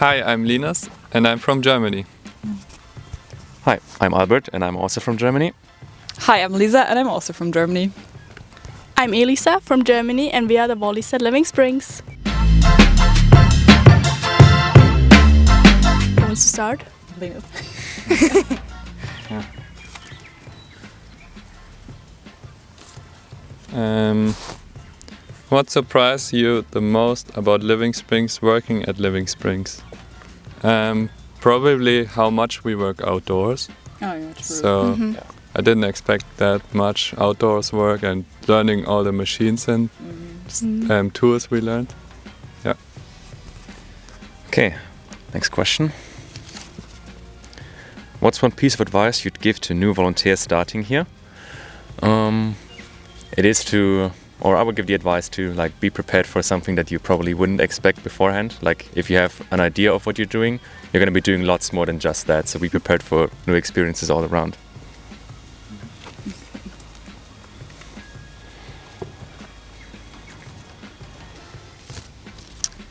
Hi, I'm Linus and I'm from Germany. Hi, I'm Albert and I'm also from Germany. Hi, I'm Elisa and I'm also from Germany. I'm Elisa from Germany and we are the Volleys at Living Springs. Who wants to start? Linus. What surprised you the most about Living Springs, working at Living Springs? Probably how much we work outdoors. Oh, yeah, true. So I didn't expect that much outdoors work and learning all the machines and tools we learned. Yeah. Okay, next question. What's one piece of advice you'd give to new volunteers starting here? It is or I would give the advice to be prepared for something that you probably wouldn't expect beforehand. Like if you have an idea of what you're doing, you're going to be doing lots more than just that. So be prepared for new experiences all around.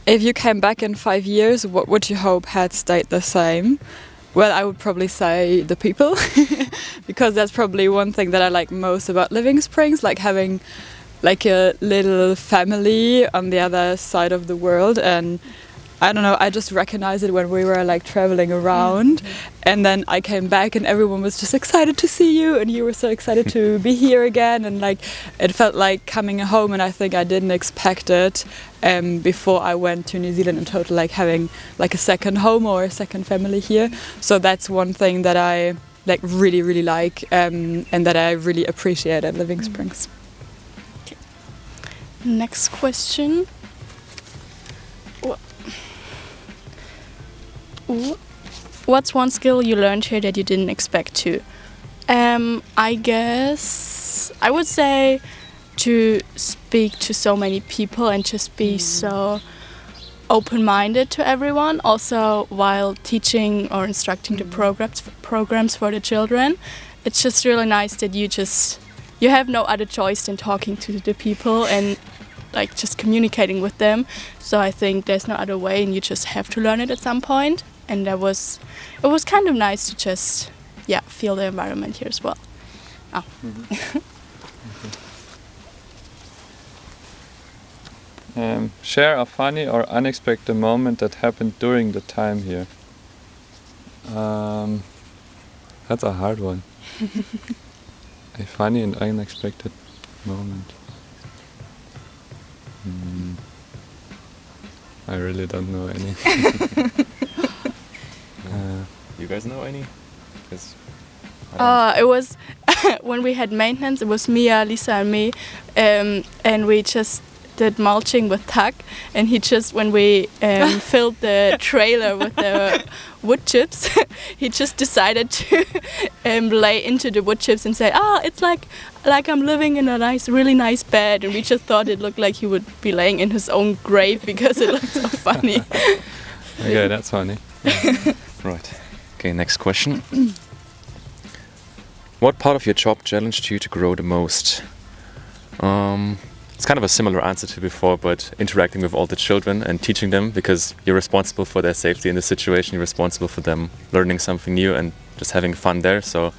If you came back in 5 years, what would you hope had stayed the same? Well, I would probably say the people, because that's probably one thing that I like most about Living Springs, like having like a little family on the other side of the world. And I don't know, I just recognized it when we were like traveling around, and then I came back and everyone was just excited to see you and you were so excited to be here again, and like it felt like coming home, and I think I didn't expect it before I went to New Zealand in total, like having like a second home or a second family here. So that's one thing that I really like and that I really appreciate at Living Springs. Next question. What's one skill you learned here that you didn't expect to? I guess I would say to speak to so many people and just be so open-minded to everyone. Also, while teaching or instructing the programs for the children, it's just really nice that you have no other choice than talking to the people and like just communicating with them. So I think there's no other way, and you just have to learn it at some point. And it was kind of nice to just feel the environment here as well. Oh. Share a funny or unexpected moment that happened during the time here. That's a hard one. A funny and unexpected moment. I really don't know any. You guys know any? It was when we had maintenance. It was Mia, Lisa, and me, and we just did mulching with Tuck. And he just, when we filled the trailer with the wood chips, he just decided to lay into the wood chips and say, it's like I'm living in a really nice bed. And we just thought it looked like he would be laying in his own grave because it looked so funny. Okay, that's funny. Right. Okay, next question. What part of your job challenged you to grow the most? It's kind of a similar answer to before, but interacting with all the children and teaching them, because you're responsible for their safety in the situation, you're responsible for them learning something new and just having fun there. So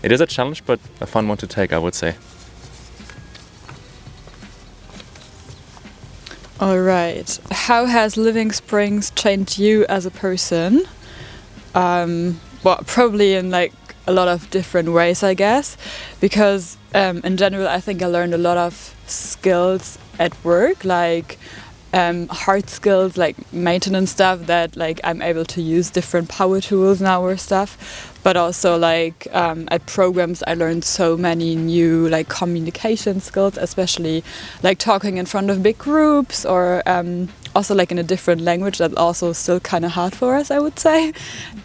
it is a challenge, but a fun one to take, I would say. All right. How has Living Springs changed you as a person? Well, probably in like a lot of different ways, I guess, because in general, I think I learned a lot of skills at work, like hard skills, like maintenance stuff that like I'm able to use different power tools now or stuff. But also like at programs, I learned so many new like communication skills, especially like talking in front of big groups, or also like in a different language that's also still kind of hard for us, I would say.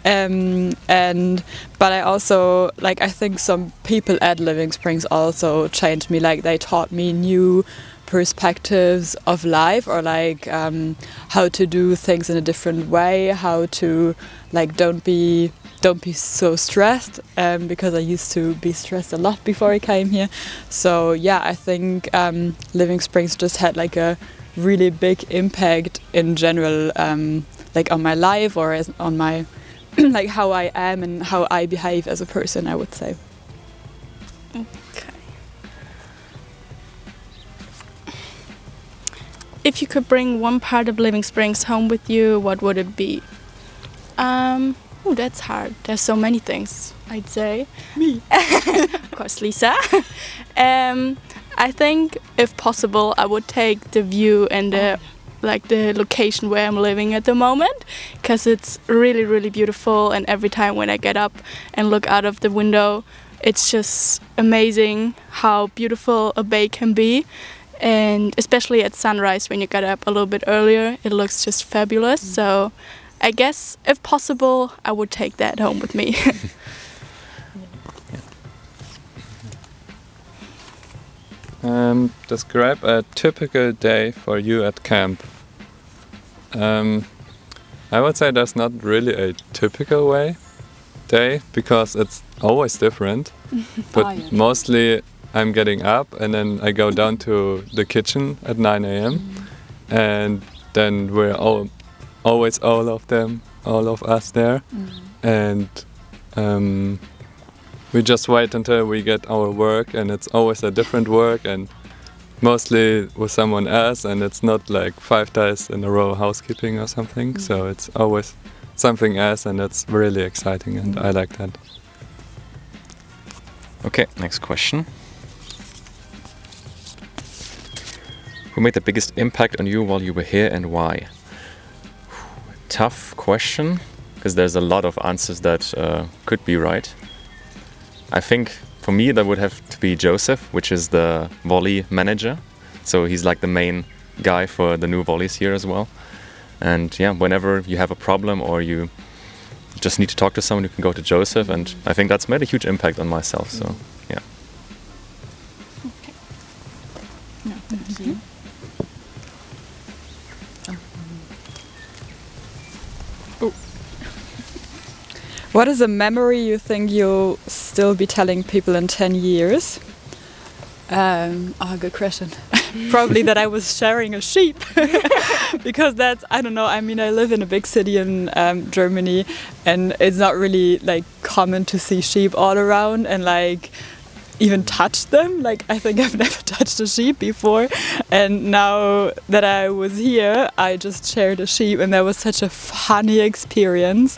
But I also like, I think some people at Living Springs also changed me. Like they taught me new perspectives of life, or like how to do things in a different way, how to like don't be so stressed, because I used to be stressed a lot before I came here. So yeah, I think Living Springs just had like a really big impact in general, like on my life or on my like how I am and how I behave as a person, I would say. Okay. If you could bring one part of Living Springs home with you, what would it be? Oh, that's hard. There's so many things, I'd say. Me. Of course, Lisa. I think, if possible, I would take the view and the location where I'm living at the moment, because it's really, really beautiful. And every time when I get up and look out of the window, it's just amazing how beautiful a bay can be. And especially at sunrise, when you get up a little bit earlier, it looks just fabulous. So I guess, if possible, I would take that home with me. Describe a typical day for you at camp. I would say there's not really a typical day because it's always different. But mostly I'm getting up and then I go down to the kitchen at 9 a.m. And then we're always all of us there. And we just wait until we get our work, and it's always a different work and mostly with someone else, and it's not like 5 days in a row housekeeping or something. So it's always something else, and that's really exciting, and I like that. Okay, next question. Who made the biggest impact on you while you were here, and why? Tough question, because there's a lot of answers that could be right. I think for me that would have to be Joseph, which is the volley manager. So he's like the main guy for the new volleys here as well. And yeah, whenever you have a problem or you just need to talk to someone, you can go to Joseph. And I think that's made a huge impact on myself. So yeah. Okay. No, thank you. What is a memory you think you'll still be telling people in 10 years? Good question. Probably that I was sharing a sheep. Because that's, I don't know, I mean, I live in a big city in Germany, and it's not really like common to see sheep all around and like even touch them. Like, I think I've never touched a sheep before, and now that I was here, I just shared a sheep, and that was such a funny experience.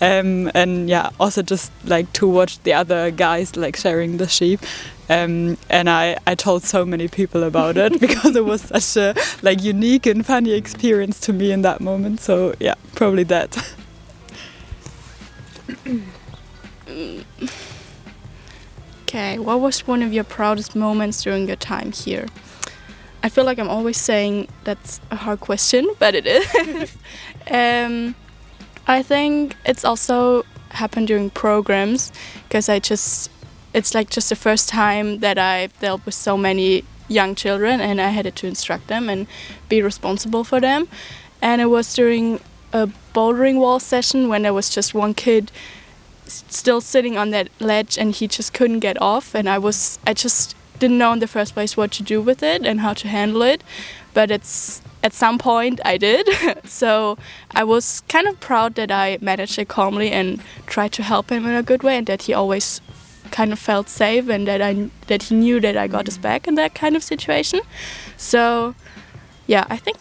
And yeah, also just like to watch the other guys like sharing the sheep. And I told so many people about it because it was such a like unique and funny experience to me in that moment. So yeah, probably that. Okay, what was one of your proudest moments during your time here? I feel like I'm always saying that's a hard question, but it is. I think it's also happened during programs, because it's like just the first time that I've dealt with so many young children, and I had to instruct them and be responsible for them. And it was during a bouldering wall session when there was just one kid still sitting on that ledge and he just couldn't get off, and I just didn't know in the first place what to do with it and how to handle it, but at some point I did. So I was kind of proud that I managed it calmly and tried to help him in a good way, and that he always kind of felt safe, and that he knew that I got his back in that kind of situation. So yeah, I think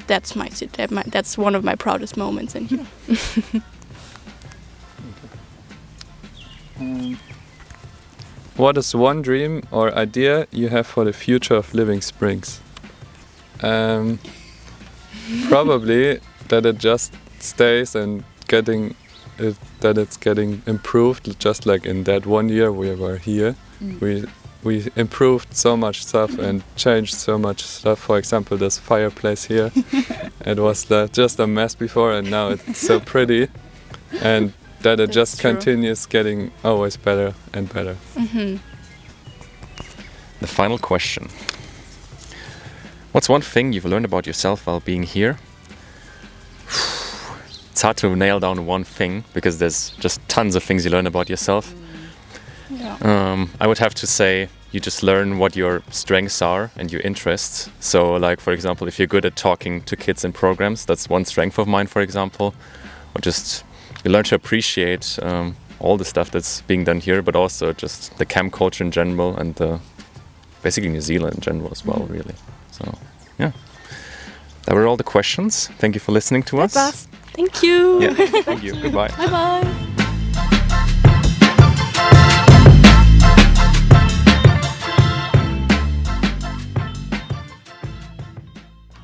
that's one of my proudest moments in here. What is one dream or idea you have for the future of Living Springs? Probably that it just stays and that it's getting improved, just like in that 1 year we were here. We improved so much stuff and changed so much stuff. For example, this fireplace here. It was just a mess before, and now it's so pretty. And that it just continues getting always better and better. The final question. What's one thing you've learned about yourself while being here? It's hard to nail down one thing because there's just tons of things you learn about yourself. Yeah. I would have to say you just learn what your strengths are and your interests. So like, for example, if you're good at talking to kids in programs, that's one strength of mine, for example. Or just you learn to appreciate all the stuff that's being done here, but also just the camp culture in general and basically New Zealand in general as well, really. So, yeah. That were all the questions. Thank you for listening to us. Thank you. Yeah, thank you. Goodbye. Bye bye.